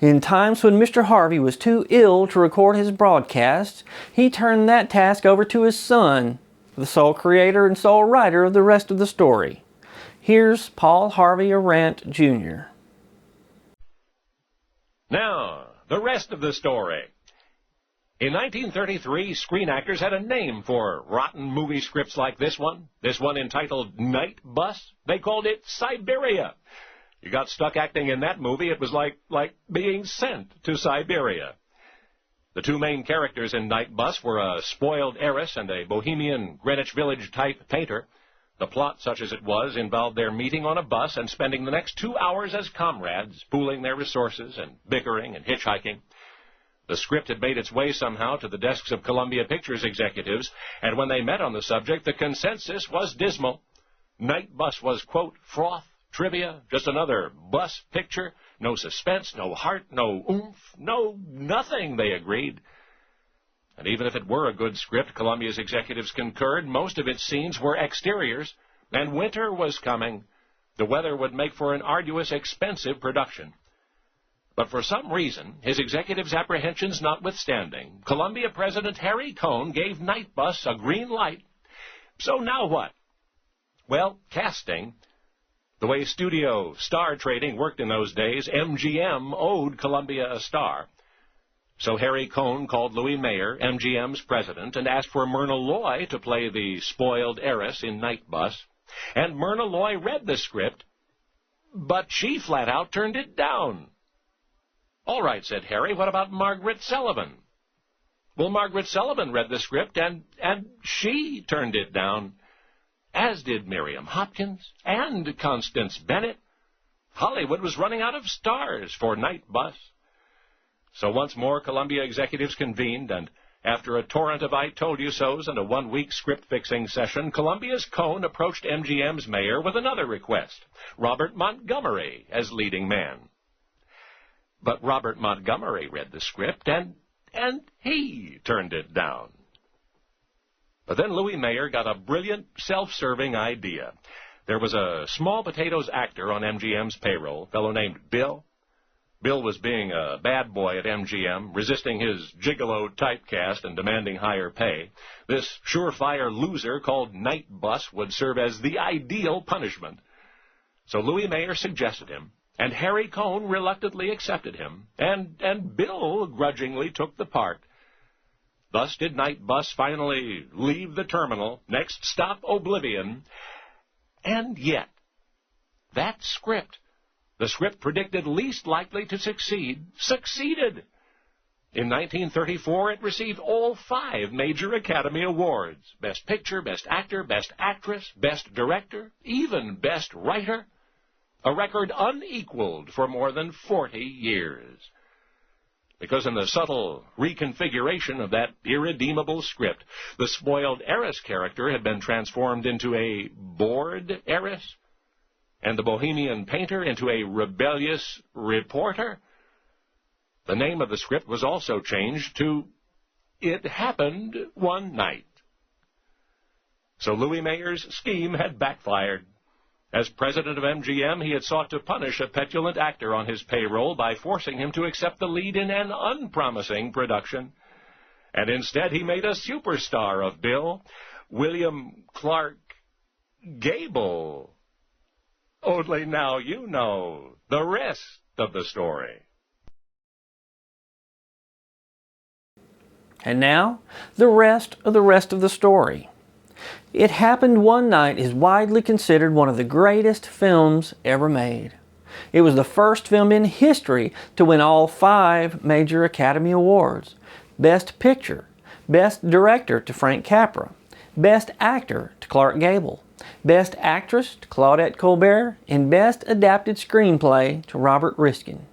In times when Mr. Harvey was too ill to record his broadcasts, he turned that task over to his son, the sole creator and sole writer of the rest of the story. Here's Paul Harvey Arant, Jr. Now, the rest of the story. In 1933, screen actors had a name for rotten movie scripts like this one entitled Night Bus. They called it Siberia. You got stuck acting in that movie, it was like being sent to Siberia. The two main characters in Night Bus were a spoiled heiress and a bohemian Greenwich Village-type painter. The plot, such as it was, involved their meeting on a bus and spending the next 2 hours as comrades, pooling their resources and bickering and hitchhiking. The script had made its way somehow to the desks of Columbia Pictures executives, and when they met on the subject, the consensus was dismal. Night Bus was, quote, froth, trivia, just another bus picture, no suspense, no heart, no oomph, no nothing, they agreed. And even if it were a good script, Columbia's executives concurred, most of its scenes were exteriors, and winter was coming. The weather would make for an arduous, expensive production. But for some reason, his executives' apprehensions notwithstanding, Columbia President Harry Cohn gave Night Bus a green light. So now what? Well, casting. The way studio star trading worked in those days, MGM owed Columbia a star. So Harry Cohn called Louis Mayer, MGM's president, and asked for Myrna Loy to play the spoiled heiress in Night Bus. And Myrna Loy read the script, but she flat out turned it down. All right, said Harry, what about Margaret Sullivan? Well, Margaret Sullivan read the script, and she turned it down, as did Miriam Hopkins and Constance Bennett. Hollywood was running out of stars for Night Bus. So once more, Columbia executives convened, and after a torrent of I-told-you-sos and a one-week script-fixing session, Columbia's Cohn approached MGM's mayor with another request, Robert Montgomery as leading man. But Robert Montgomery read the script, and he turned it down. But then Louis Mayer got a brilliant, self-serving idea. There was a small potatoes actor on MGM's payroll, a fellow named Bill. Bill was being a bad boy at MGM, resisting his gigolo typecast and demanding higher pay. This surefire loser called Night Bus would serve as the ideal punishment. So Louis Mayer suggested him, and Harry Cohn reluctantly accepted him, and Bill grudgingly took the part. Thus did Night Bus finally leave the terminal, next stop Oblivion, and yet that script, the script predicted least likely to succeed, succeeded. In 1934, it received all 5 major Academy Awards: Best Picture, Best Actor, Best Actress, Best Director, even Best Writer, a record unequaled for more than 40 years. Because in the subtle reconfiguration of that irredeemable script, the spoiled heiress character had been transformed into a bored heiress, and the bohemian painter into a rebellious reporter. The name of the script was also changed to It Happened One Night. So Louis Mayer's scheme had backfired. As president of MGM, he had sought to punish a petulant actor on his payroll by forcing him to accept the lead in an unpromising production. And instead, he made a superstar of Bill, William Clark Gable. Only now you know the rest of the story. And now, the rest of the story. It Happened One Night is widely considered one of the greatest films ever made. It was the first film in history to win all 5 major Academy Awards. Best Picture, Best Director to Frank Capra, Best Actor to Clark Gable, Best Actress to Claudette Colbert, and Best Adapted Screenplay to Robert Riskin.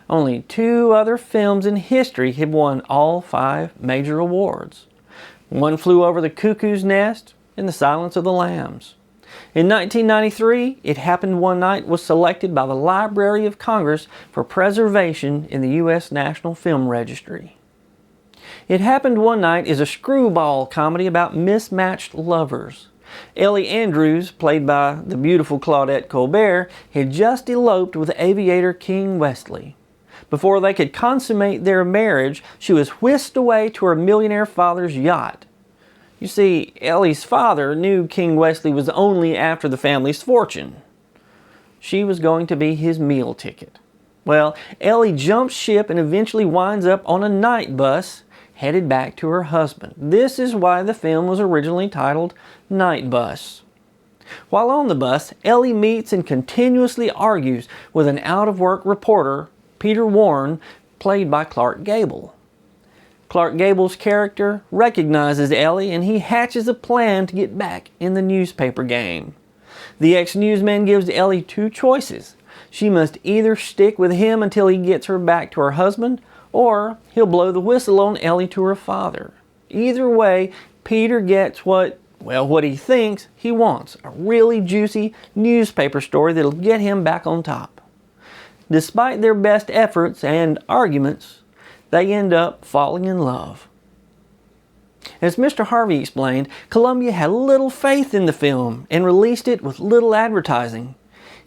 Only 2 other films in history have won all 5 major awards. One Flew Over the Cuckoo's Nest and The Silence of the Lambs. In 1993, It Happened One Night was selected by the Library of Congress for preservation in the U.S. National Film Registry. It Happened One Night is a screwball comedy about mismatched lovers. Ellie Andrews, played by the beautiful Claudette Colbert, had just eloped with aviator King Wesley. Before they could consummate their marriage, she was whisked away to her millionaire father's yacht. You see, Ellie's father knew King Wesley was only after the family's fortune. She was going to be his meal ticket. Well, Ellie jumps ship and eventually winds up on a night bus headed back to her husband. This is why the film was originally titled Night Bus. While on the bus, Ellie meets and continuously argues with an out-of-work reporter, Peter Warren, played by Clark Gable. Clark Gable's character recognizes Ellie and he hatches a plan to get back in the newspaper game. The ex-newsman gives Ellie two choices. She must either stick with him until he gets her back to her husband, or he'll blow the whistle on Ellie to her father. Either way, Peter gets what he thinks he wants. A really juicy newspaper story that'll get him back on top. Despite their best efforts and arguments, they end up falling in love. As Mr. Harvey explained, Columbia had little faith in the film and released it with little advertising.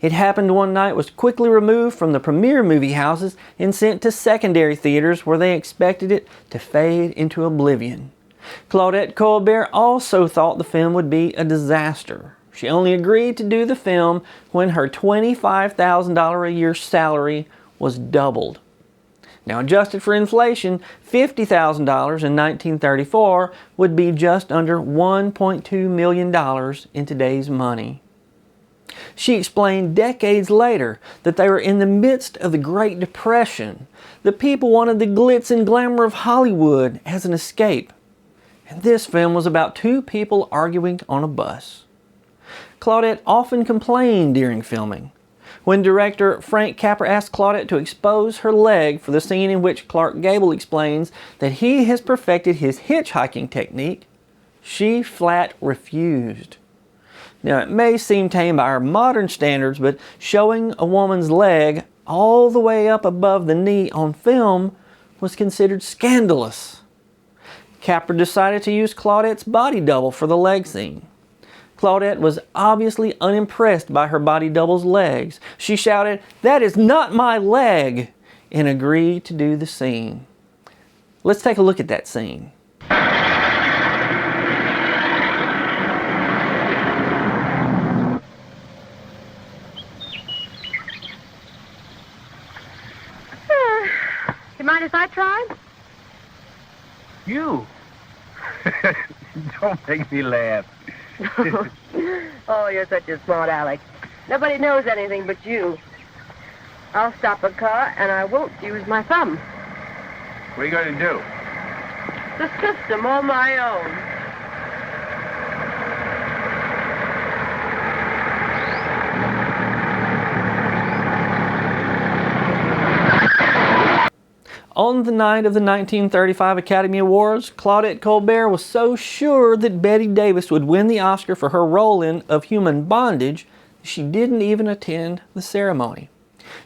It Happened One Night was quickly removed from the premiere movie houses and sent to secondary theaters where they expected it to fade into oblivion. Claudette Colbert also thought the film would be a disaster. She only agreed to do the film when her $25,000 a year salary was doubled. Now, adjusted for inflation, $50,000 in 1934 would be just under $1.2 million in today's money. She explained decades later that they were in the midst of the Great Depression. The people wanted the glitz and glamour of Hollywood as an escape. And this film was about two people arguing on a bus. Claudette often complained during filming. When director Frank Capra asked Claudette to expose her leg for the scene in which Clark Gable explains that he has perfected his hitchhiking technique, she flat refused. Now, it may seem tame by our modern standards, but showing a woman's leg all the way up above the knee on film was considered scandalous. Capra decided to use Claudette's body double for the leg scene. Claudette was obviously unimpressed by her body double's legs. She shouted, "That is not my leg!" and agreed to do the scene. Let's take a look at that scene. You mind if I try? You? Don't make me laugh. Oh, you're such a smart Alex. Nobody knows anything but you. I'll stop a car and I won't use my thumb. What are you going to do? The system on my own. On the night of the 1935 Academy Awards, Claudette Colbert was so sure that Bette Davis would win the Oscar for her role in Of Human Bondage, she didn't even attend the ceremony.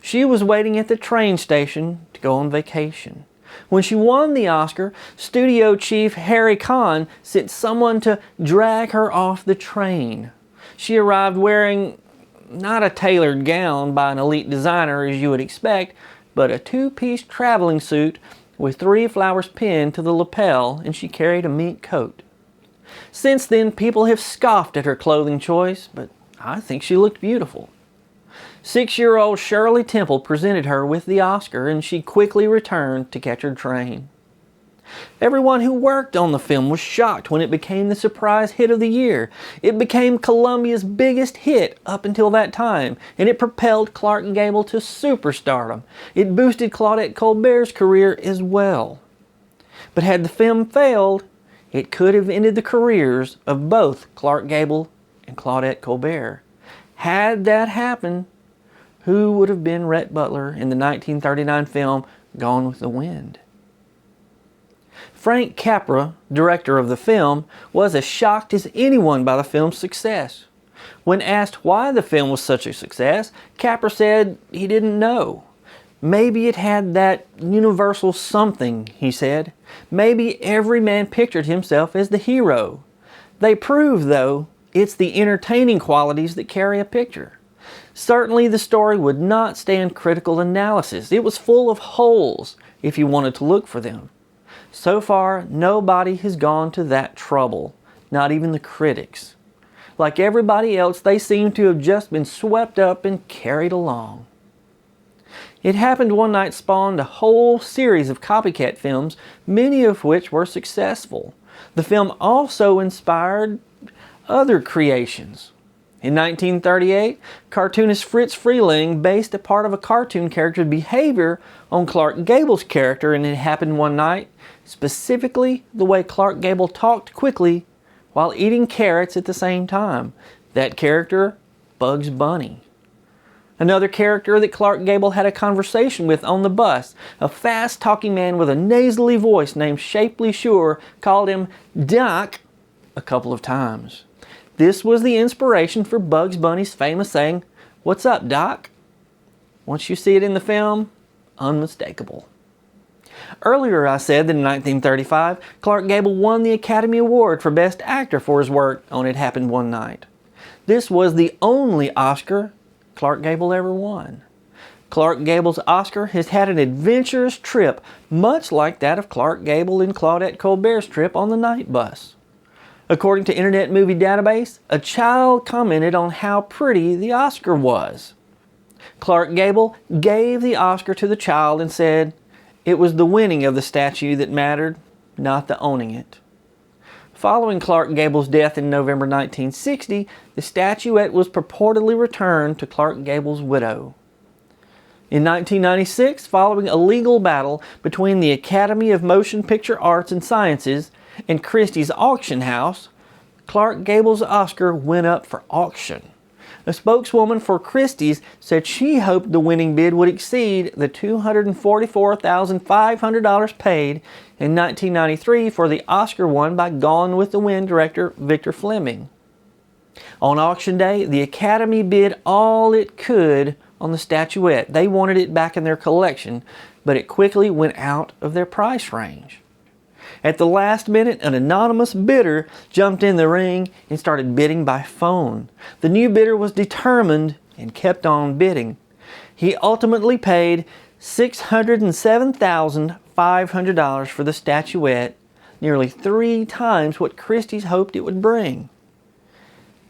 She was waiting at the train station to go on vacation. When she won the Oscar, studio chief Harry Kahn sent someone to drag her off the train. She arrived wearing not a tailored gown by an elite designer as you would expect, but a two-piece traveling suit with 3 flowers pinned to the lapel, and she carried a mink coat. Since then, people have scoffed at her clothing choice, but I think she looked beautiful. 6-year-old Shirley Temple presented her with the Oscar, and she quickly returned to catch her train. Everyone who worked on the film was shocked when it became the surprise hit of the year. It became Columbia's biggest hit up until that time, and it propelled Clark Gable to superstardom. It boosted Claudette Colbert's career as well. But had the film failed, it could have ended the careers of both Clark Gable and Claudette Colbert. Had that happened, who would have been Rhett Butler in the 1939 film Gone with the Wind? Frank Capra, director of the film, was as shocked as anyone by the film's success. When asked why the film was such a success, Capra said he didn't know. Maybe it had that universal something, he said. Maybe every man pictured himself as the hero. They prove, though, it's the entertaining qualities that carry a picture. Certainly the story would not stand critical analysis. It was full of holes if you wanted to look for them. So far, nobody has gone to that trouble, not even the critics. Like everybody else, they seem to have just been swept up and carried along. It Happened One Night spawned a whole series of copycat films, many of which were successful. The film also inspired other creations. In 1938, cartoonist Fritz Freleng based a part of a cartoon character's behavior on Clark Gable's character in It Happened One Night, specifically the way Clark Gable talked quickly while eating carrots at the same time. That character, Bugs Bunny. Another character that Clark Gable had a conversation with on the bus, a fast-talking man with a nasally voice named Shapley Shure, called him Doc a couple of times. This was the inspiration for Bugs Bunny's famous saying, "What's up, Doc?" Once you see it in the film, unmistakable. Earlier I said that in 1935, Clark Gable won the Academy Award for Best Actor for his work on It Happened One Night. This was the only Oscar Clark Gable ever won. Clark Gable's Oscar has had an adventurous trip, much like that of Clark Gable and Claudette Colbert's trip on the night bus. According to Internet Movie Database, a child commented on how pretty the Oscar was. Clark Gable gave the Oscar to the child and said, "It was the winning of the statue that mattered, not the owning it." Following Clark Gable's death in November 1960, the statuette was purportedly returned to Clark Gable's widow. In 1996, following a legal battle between the Academy of Motion Picture Arts and Sciences and Christie's auction house, Clark Gable's Oscar went up for auction. A spokeswoman for Christie's said she hoped the winning bid would exceed the $244,500 paid in 1993 for the Oscar won by Gone with the Wind director Victor Fleming. On auction day, the Academy bid all it could on the statuette. They wanted it back in their collection, but it quickly went out of their price range. At the last minute, an anonymous bidder jumped in the ring and started bidding by phone. The new bidder was determined and kept on bidding. He ultimately paid $607,500 for the statuette, nearly 3 times what Christie's hoped it would bring.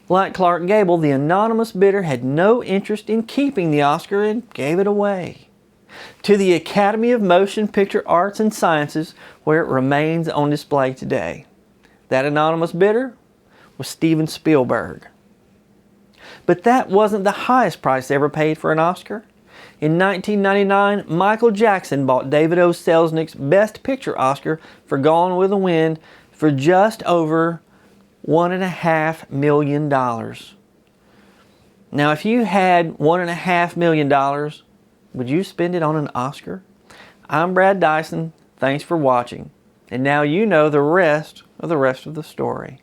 Like Clark Gable, the anonymous bidder had no interest in keeping the Oscar and gave it away to the Academy of Motion Picture Arts and Sciences, where it remains on display today. That anonymous bidder was Steven Spielberg. But that wasn't the highest price ever paid for an Oscar. In 1999, Michael Jackson bought David O. Selznick's Best Picture Oscar for Gone with the Wind for just over $1.5 million. Now, if you had $1.5 million, would you spend it on an Oscar? I'm Brad Dison. Thanks for watching. And now you know the rest of the story.